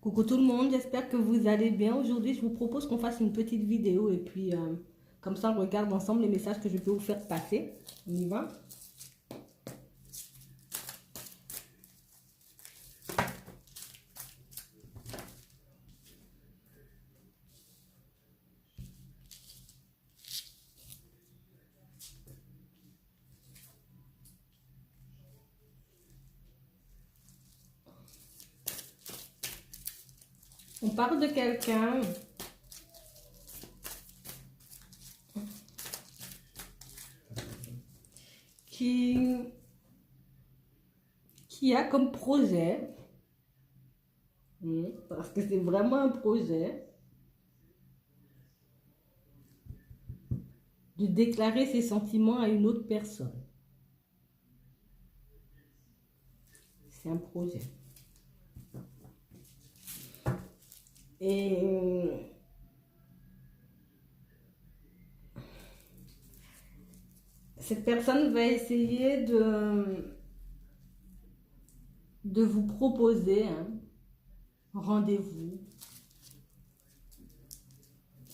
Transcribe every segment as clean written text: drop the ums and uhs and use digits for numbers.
Coucou tout le monde, j'espère que vous allez bien. Aujourd'hui, je vous propose qu'on fasse une petite vidéo et puis comme ça, on regarde ensemble les messages que je peux vous faire passer. On y va? On parle de quelqu'un qui a comme projet, parce que c'est vraiment un projet, de déclarer ses sentiments à une autre personne. C'est un projet. Et cette personne va essayer de vous proposer un rendez-vous,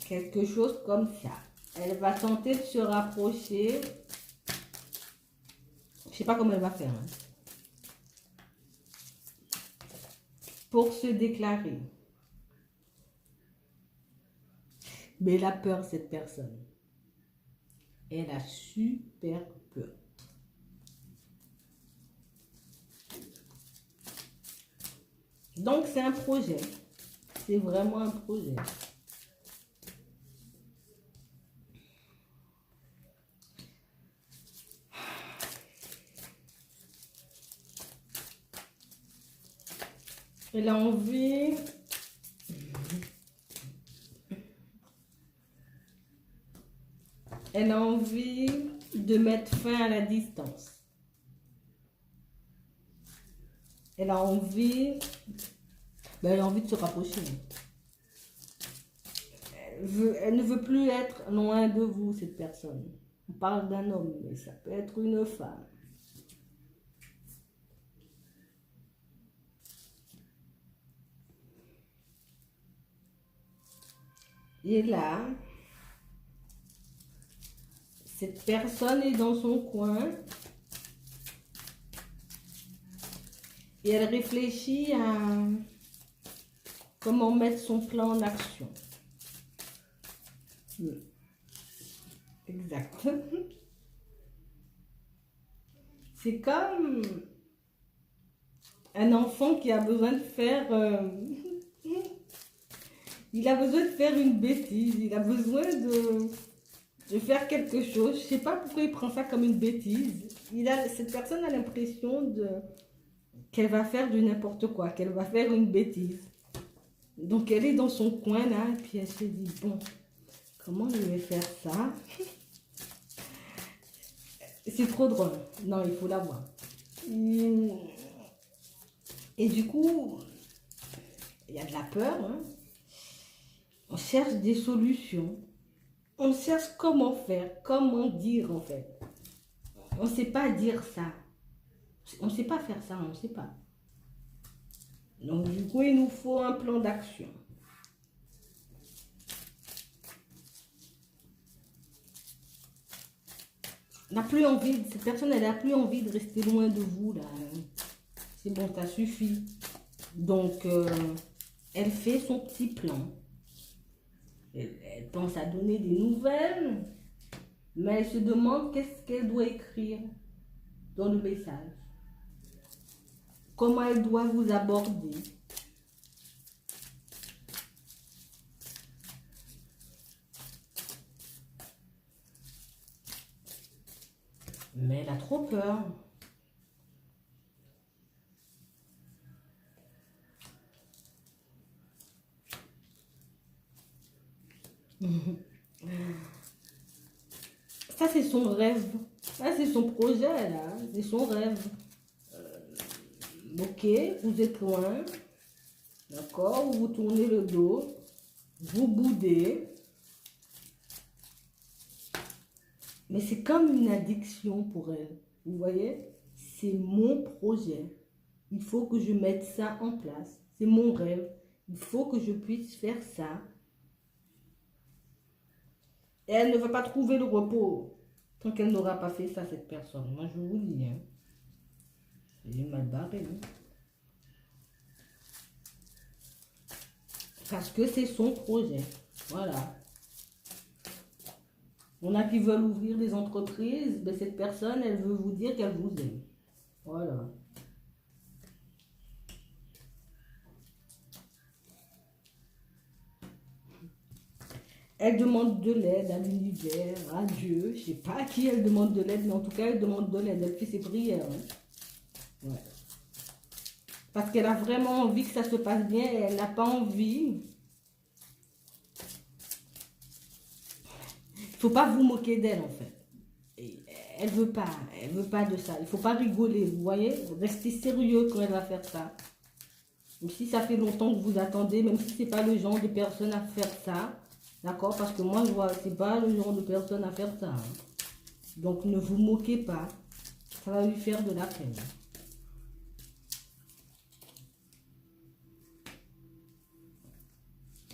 quelque chose comme ça. Elle va tenter de se rapprocher. Je ne sais pas comment elle va faire. Pour se déclarer. Mais elle a peur, cette personne. Elle a super peur. Donc, c'est un projet. C'est vraiment un projet. Elle a envie... Elle a envie de mettre fin à la distance. Elle a envie... elle a envie de se rapprocher. Elle ne veut plus être loin de vous, cette personne. On parle d'un homme, mais ça peut être une femme. Et là, cette personne est dans son coin et elle réfléchit à comment mettre son plan en action. Exact. C'est comme un enfant qui a besoin de faire... il a besoin de faire une bêtise. Il a besoin de faire quelque chose. Je ne sais pas pourquoi il prend ça comme une bêtise. Cette personne a l'impression qu'elle va faire du n'importe quoi, qu'elle va faire une bêtise. Donc elle est dans son coin là, et puis elle se dit, bon, comment je vais faire ça? C'est trop drôle. Non, il faut la voir. Et du coup, il y a de la peur. On cherche des solutions. On cherche comment faire, comment dire en fait. On ne sait pas dire ça. On ne sait pas faire ça, on ne sait pas. Donc du coup, il nous faut un plan d'action. On n'a plus envie, cette personne, elle n'a plus envie de rester loin de vous là. C'est bon, ça suffit. Donc, elle fait son petit plan. Elle pense à donner des nouvelles, mais elle se demande qu'est-ce qu'elle doit écrire dans le message. Comment elle doit vous aborder. Mais elle a trop peur. Ça, c'est son rêve. Ça, c'est son projet, là. C'est son rêve. Ok, vous êtes loin. D'accord, vous tournez le dos. Vous boudez. Mais c'est comme une addiction pour elle. Vous voyez? C'est mon projet. Il faut que je mette ça en place. C'est mon rêve. Il faut que je puisse faire ça. Et elle ne va pas trouver le repos tant qu'elle n'aura pas fait ça, cette personne. Moi, je vous dis, hein. Elle est mal barrée, hein. Parce que c'est son projet. Voilà. On a qui veulent ouvrir des entreprises, mais cette personne, elle veut vous dire qu'elle vous aime. Voilà. Elle demande de l'aide à l'univers, à Dieu. Je ne sais pas à qui elle demande de l'aide, mais en tout cas, elle demande de l'aide. Elle fait ses prières. Hein. Ouais. Parce qu'elle a vraiment envie que ça se passe bien et elle n'a pas envie. Il ne faut pas vous moquer d'elle, en fait. Et elle veut pas de ça. Il ne faut pas rigoler, vous voyez. Restez sérieux quand elle va faire ça. Même si ça fait longtemps que vous attendez, même si ce n'est pas le genre de personne à faire ça. D'accord? Parce que moi, je vois, c'est pas le genre de personne à faire ça. Hein. Donc, ne vous moquez pas. Ça va lui faire de la peine.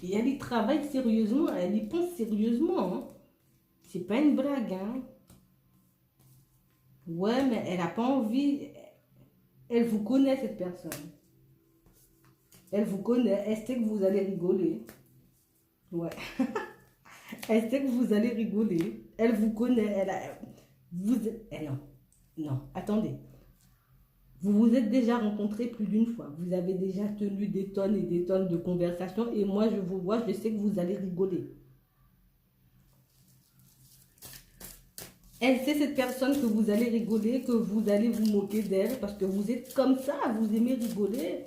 Et elle y travaille sérieusement. Elle y pense sérieusement. Hein. C'est pas une blague. Hein. Ouais, mais elle n'a pas envie. Elle vous connaît, cette personne. Elle vous connaît. Elle sait que vous allez rigoler. Ouais. Elle sait que vous allez rigoler. Elle vous connaît. Non. Non. Attendez. Vous vous êtes déjà rencontrés plus d'une fois. Vous avez déjà tenu des tonnes et des tonnes de conversations. Et moi, je vous vois. Je sais que vous allez rigoler. Elle sait, cette personne, que vous allez rigoler, que vous allez vous moquer d'elle. Parce que vous êtes comme ça. Vous aimez rigoler.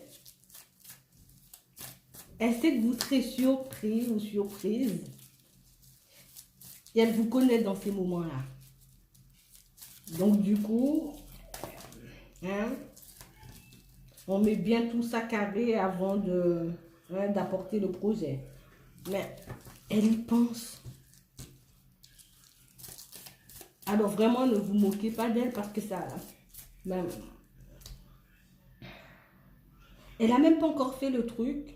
Elle sait que vous serez surpris ou surprise. Et elle vous connaît dans ces moments-là. Donc, du coup, hein, on met bien tout ça carré avant d'apporter le projet. Mais elle y pense. Alors, vraiment, ne vous moquez pas d'elle parce que ça... Même, elle n'a même pas encore fait le truc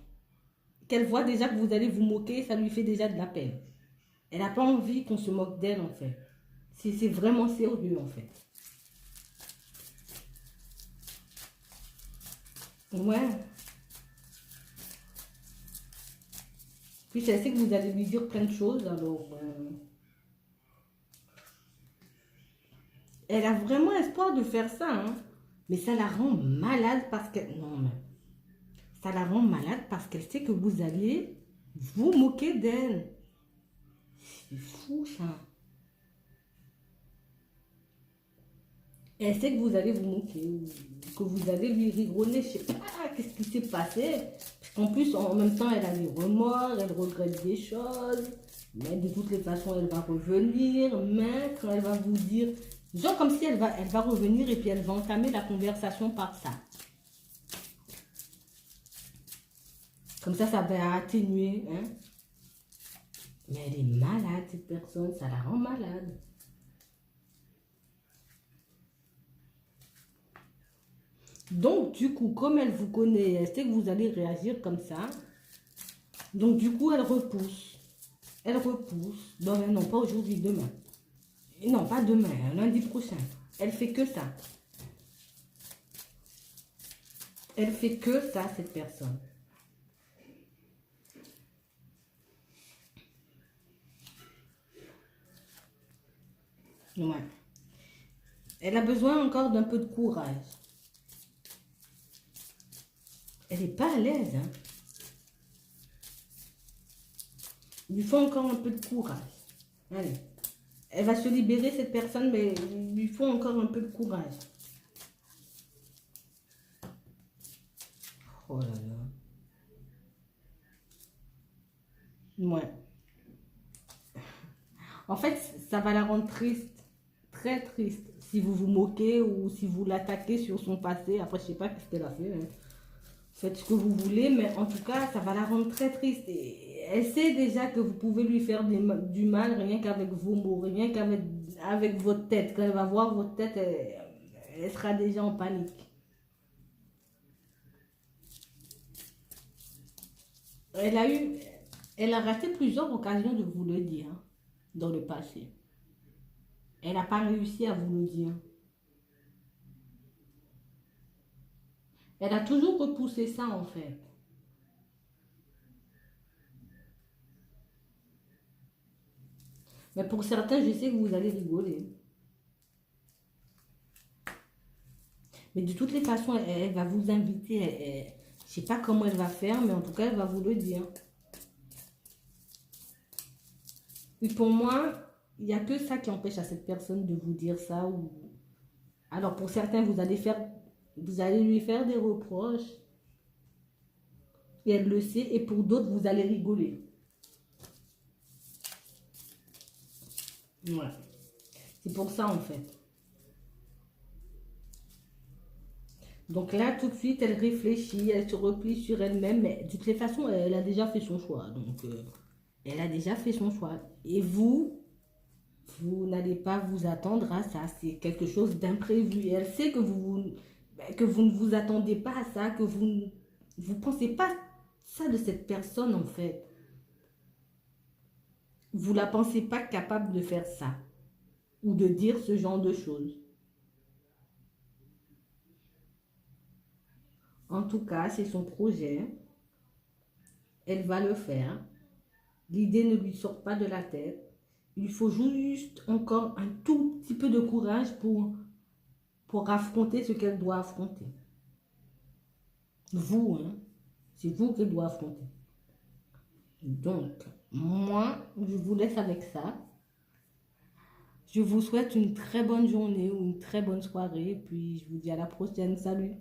qu'elle voit déjà que vous allez vous moquer, ça lui fait déjà de la peine. Elle n'a pas envie qu'on se moque d'elle, en fait. C'est vraiment sérieux, en fait. Ouais. Puis, elle sait que vous allez lui dire plein de choses, alors... Elle a vraiment espoir de faire ça, hein. Mais ça la rend malade parce que... Non, mais... Ça la rend malade parce qu'elle sait que vous allez vous moquer d'elle. C'est fou, ça. Elle sait que vous allez vous moquer, que vous allez lui rigoler, je sais pas, qu'est-ce qui s'est passé. Parce qu'en plus, en même temps, elle a des remords, elle regrette des choses. Mais de toutes les façons, elle va revenir. Mais quand elle va vous dire... Genre comme si elle va revenir et puis elle va entamer la conversation par ça. Comme ça va atténuer. Hein? Mais elle est malade, cette personne. Ça la rend malade. Donc, du coup, comme elle vous connaît, elle sait que vous allez réagir comme ça. Donc, du coup, elle repousse. Elle repousse. Non, non, pas aujourd'hui, demain. Non, pas demain, lundi prochain. Elle fait que ça. Elle fait que ça, cette personne. Ouais. Elle a besoin encore d'un peu de courage. Elle n'est pas à l'aise. Hein. Il lui faut encore un peu de courage. Allez. Elle va se libérer, cette personne, mais il lui faut encore un peu de courage. Oh là là. Ouais. En fait, ça va la rendre triste. Très triste. Si vous vous moquez ou si vous l'attaquez sur son passé. Après, je ne sais pas ce qu'elle a fait. Hein. Faites ce que vous voulez, mais en tout cas, ça va la rendre très triste. Et elle sait déjà que vous pouvez lui faire du mal rien qu'avec vos mots, rien qu'avec votre tête. Quand elle va voir votre tête, elle sera déjà en panique. Elle a eu, elle a raté plusieurs occasions de vous le dire dans le passé. Elle n'a pas réussi à vous le dire. Elle a toujours repoussé ça en fait. Mais pour certains, je sais que vous allez rigoler. Mais de toutes les façons, elle va vous inviter. Je ne sais pas comment elle va faire, mais en tout cas, elle va vous le dire. Et pour moi, il n'y a que ça qui empêche à cette personne de vous dire ça. Alors pour certains, vous allez lui faire des reproches. Et elle le sait. Et pour d'autres, vous allez rigoler. Ouais. C'est pour ça en fait. Donc là, tout de suite, elle réfléchit, elle se replie sur elle-même. Mais de toutes les façons, elle a déjà fait son choix. Donc, elle a déjà fait son choix. Et vous n'allez pas vous attendre à ça. C'est quelque chose d'imprévu. Et elle sait que vous ne vous attendez pas à ça, que vous pensez pas ça de cette personne en fait. Vous la pensez pas capable de faire ça ou de dire ce genre de choses. En tout cas, c'est son projet. Elle va le faire. L'idée ne lui sort pas de la tête. Il faut juste encore un tout petit peu de courage pour affronter ce qu'elle doit affronter. Vous, hein, c'est vous qu'elle doit affronter. Donc, moi, je vous laisse avec ça. Je vous souhaite une très bonne journée ou une très bonne soirée. Puis, je vous dis à la prochaine. Salut!